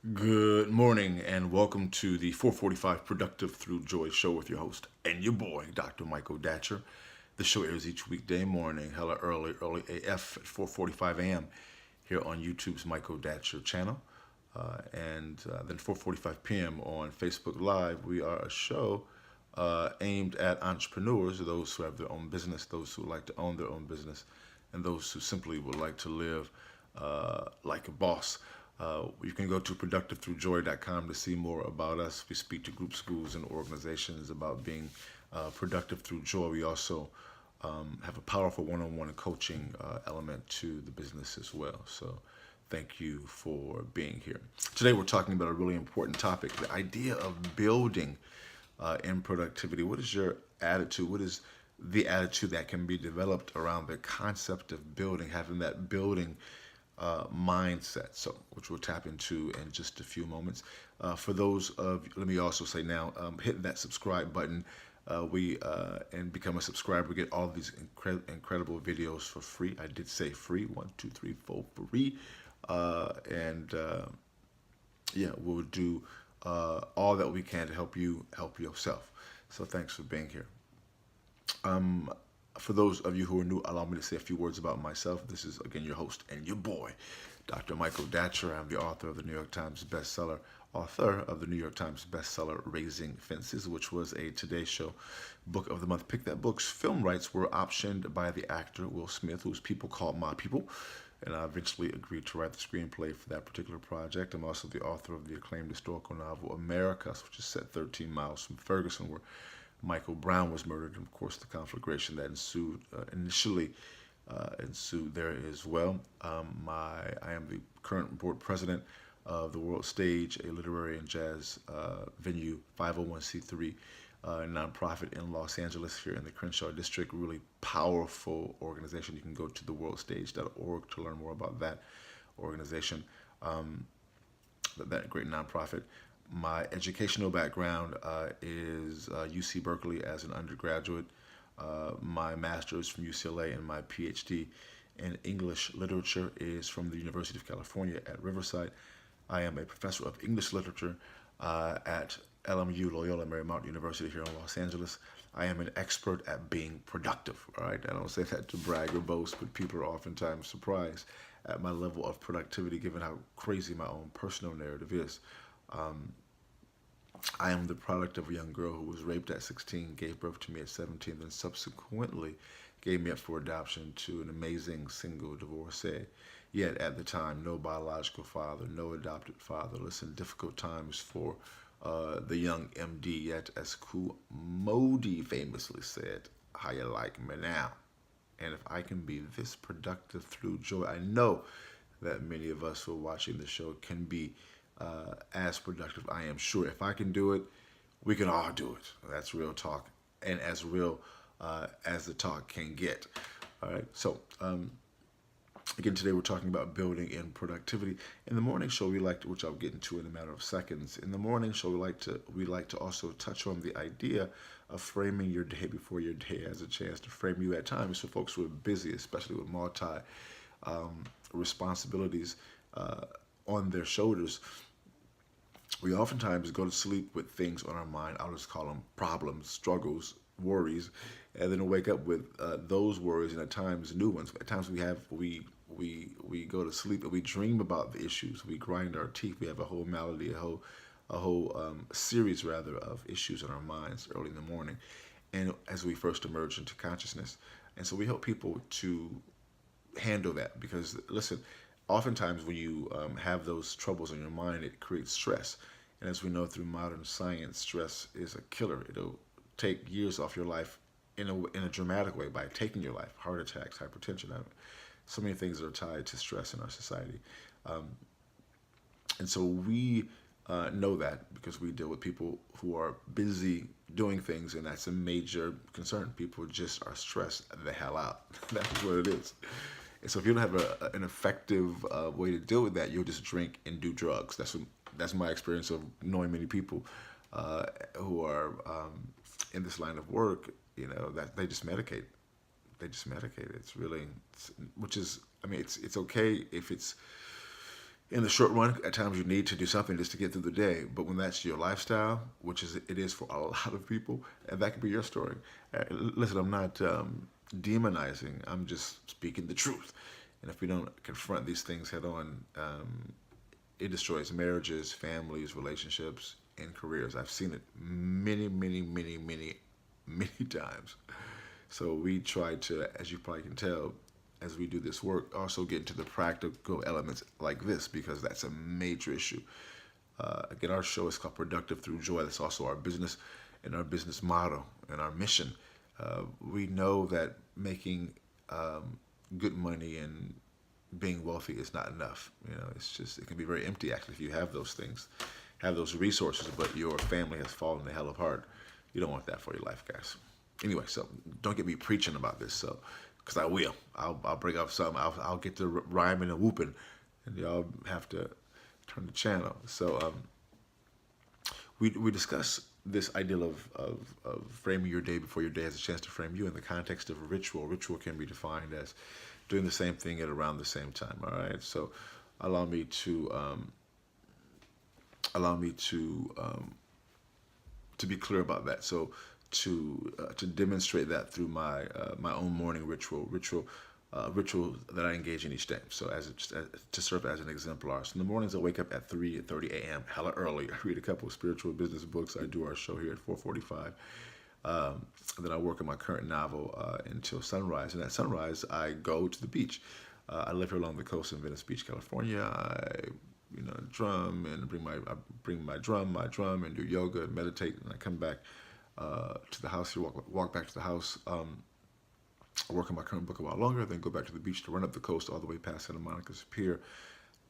Good morning and welcome to the 445 Productive Through Joy show with your host and your boy, Dr. Michael Datcher. The show airs each weekday morning, hella early AF at 4:45 a.m. here on YouTube's Michael Datcher channel. And then 4:45 p.m. on Facebook Live. We are a show aimed at entrepreneurs, those who have their own business, those who like to own their own business, and those who simply would like to live like a boss. You can go to productivethroughjoy.com to see more about us. We speak to groups, schools, and organizations about being productive through joy. We also have a powerful one-on-one coaching element to the business as well. So thank you for being here. Today we're talking about a really important topic, the idea of building in productivity. What is your attitude? What is the attitude that can be developed around the concept of building, having that building mindset, so which we'll tap into in just a few moments. For those of, let me also say now, hit that subscribe button. We and become a subscriber. We get all of these incredible videos for free. I did say free. One, two, three, four, free. And Yeah, we'll do all that we can to help you help yourself. So thanks for being here. For those of you who are new, allow me to say a few words about myself. This is, again, your host and your boy, Dr. Michael Datcher. I'm the author of the New York Times bestseller, Raising Fences, which was a Today Show Book of the Month pick. That book's film rights were optioned by the actor Will Smith, whose people called my people, and I eventually agreed to write the screenplay for that particular project. I'm also the author of the acclaimed historical novel Americus, which is set 13 miles from Ferguson, where Michael Brown was murdered, and of course the conflagration that initially ensued there as well. I am the current board president of the World Stage, a literary and jazz venue, 501c3 nonprofit in Los Angeles here in the Crenshaw District. Really powerful organization. You can go to theworldstage.org to learn more about that organization. That great nonprofit. My educational background is UC Berkeley as an undergraduate, my master's from UCLA, and my PhD in English literature is from the University of California at Riverside. I am a professor of English literature at LMU, Loyola Marymount University here in Los Angeles. I am an expert at being productive. All right, I don't say that to brag or boast, but people are oftentimes surprised at my level of productivity, given how crazy my own personal narrative is. I am the product of a young girl who was raped at 16, gave birth to me at 17, then subsequently gave me up for adoption to an amazing single divorcee. Yet at the time, no biological father, no adopted father. Listen, difficult times for the young MD, yet as Cool Modi famously said, how you like me now? And if I can be this productive through joy, I know that many of us who are watching the show can be as productive. I am sure if I can do it, we can all do it. That's real talk, and as real as the talk can get. All right. So again, today we're talking about building in productivity. In the morning show, which I'll get into in a matter of seconds. In the morning show, we like to also touch on the idea of framing your day before your day has a chance to frame you at times. For folks who are busy, especially with multi responsibilities on their shoulders, we oftentimes go to sleep with things on our mind. I'll just call them problems, struggles, worries, and then wake up with those worries, and at times new ones. At times we go to sleep and we dream about the issues. We grind our teeth. We have a whole malady, a whole series rather of issues in our minds early in the morning, and as we first emerge into consciousness. And so we help people to handle that, because listen, oftentimes when you have those troubles in your mind, it creates stress, and as we know through modern science, stress is a killer. It'll take years off your life in a dramatic way by taking your life. Heart attacks, hypertension, so many things are tied to stress in our society. And so we know that because we deal with people who are busy doing things, and that's a major concern. People just are stressed the hell out. That's what it is. And so if you don't have an effective way to deal with that, you'll just drink and do drugs. That's my experience of knowing many people who are in this line of work. You know, that they just medicate. They just medicate. It's really, which is, I mean, it's okay if In the short run, at times you need to do something just to get through the day. But when that's your lifestyle, which is it is for a lot of people, and that could be your story. Listen, I'm not demonizing. I'm just speaking the truth. And if we don't confront these things head on, it destroys marriages, families, relationships, and careers. I've seen it many, many, many, many, many times. So we try to, as you probably can tell, as we do this work, also get into the practical elements like this because that's a major issue. Again, our show is called Productive Through Joy. That's also our business and our business motto and our mission. We know that making good money and being wealthy is not enough. You know, it's just it can be very empty actually if you have those things, have those resources, but your family has fallen the hell of hard. You don't want that for your life, guys. Anyway, so don't get me preaching about this. So, because I will, I'll bring up something. I'll get to rhyming and whooping, and y'all have to turn the channel. So, we discuss this ideal of framing your day before your day has a chance to frame you in the context of a ritual. Ritual can be defined as doing the same thing at around the same time. All right. So, allow me to be clear about that. So to demonstrate that through my own morning ritual that I engage in each day. So to serve as an exemplar. So in the mornings I wake up at 3:30 a.m. hella early. I read a couple of spiritual business books. I do our show here at 4:45. Then I work on my current novel until sunrise. And at sunrise I go to the beach. I live here along the coast in Venice Beach, California. Drum and bring my drum, and do yoga and meditate, and I come back to the house here, walk back to the house, work on my current book a while longer, then go back to the beach to run up the coast all the way past Santa Monica's Pier,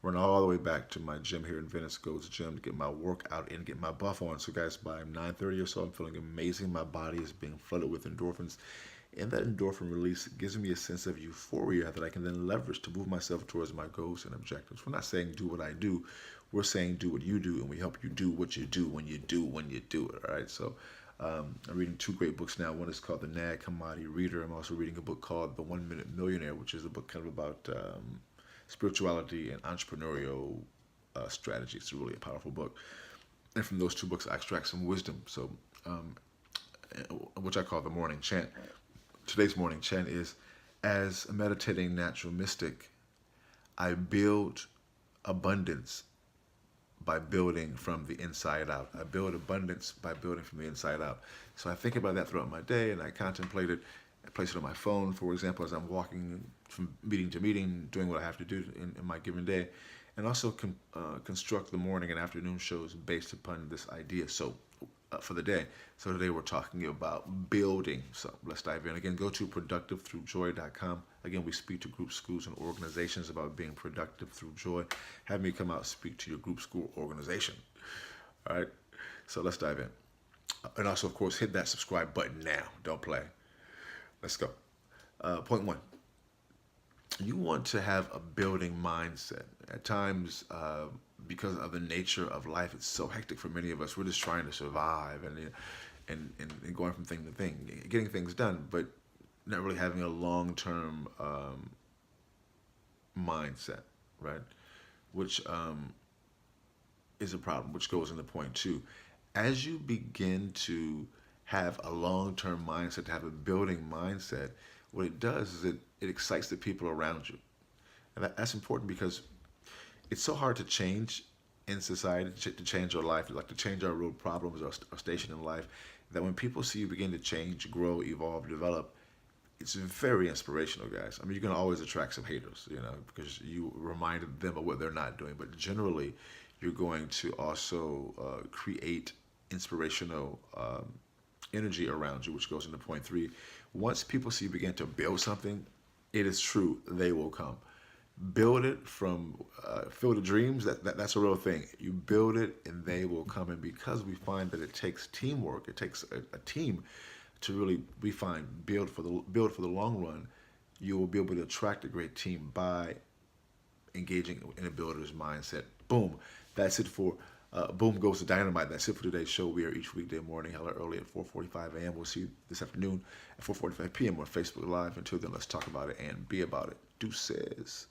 run all the way back to my gym here in Venice, go to the gym to get my workout in, get my buff on. So guys, by 9:30 or so, I'm feeling amazing. My body is being flooded with endorphins. And that endorphin release gives me a sense of euphoria that I can then leverage to move myself towards my goals and objectives. We're not saying do what I do. We're saying do what you do, and we help you do what you do when you do it, all right? So I'm reading two great books now. One is called The Nag Commodity Reader. I'm also reading a book called The 1 Minute Millionaire, which is a book kind of about spirituality and entrepreneurial strategy. It's really a powerful book. And from those two books, I extract some wisdom, so which I call the morning chant. Today's morning chant is, as a meditating natural mystic, I build abundance by building from the inside out. I build abundance by building from the inside out. So I think about that throughout my day, and I contemplate it. I place it on my phone, for example, as I'm walking from meeting to meeting, doing what I have to do in my given day, and also construct the morning and afternoon shows based upon this idea. So for the day. So today we're talking about building. So let's dive in. Again, go to productivethroughjoy.com. Again, we speak to groups, schools, and organizations about being productive through joy. Have me come out and speak to your group, school, organization. All right. So let's dive in. And also, of course, hit that subscribe button now. Don't play. Let's go. Point one. You want to have a building mindset. At times, because of the nature of life, it's so hectic for many of us. We're just trying to survive and going from thing to thing, getting things done, but not really having a long-term mindset, right? Which is a problem, which goes into point two. As you begin to have a long-term mindset, to have a building mindset, what it does is it excites the people around you. And that's important because it's so hard to change in society, to change our life, like to change our real problems, our station in life, that when people see you begin to change, grow, evolve, develop, it's very inspirational, guys. I mean, you're going to always attract some haters, because you reminded them of what they're not doing. But generally, you're going to also create inspirational energy around you, which goes into point three. Once people see you begin to build something, it is true, they will come. Build it from Field of Dreams. That's a real thing. You build it, and they will come. And because we find that it takes teamwork, it takes a team to really, we find, build for the long run. You will be able to attract a great team by engaging in a builder's mindset. Boom. That's it for Boom Goes the Dynamite. That's it for today's show. We are each weekday morning, hella early at 4:45 a.m. We'll see you this afternoon at 4:45 p.m. on Facebook Live. Until then, let's talk about it and be about it. Deuces.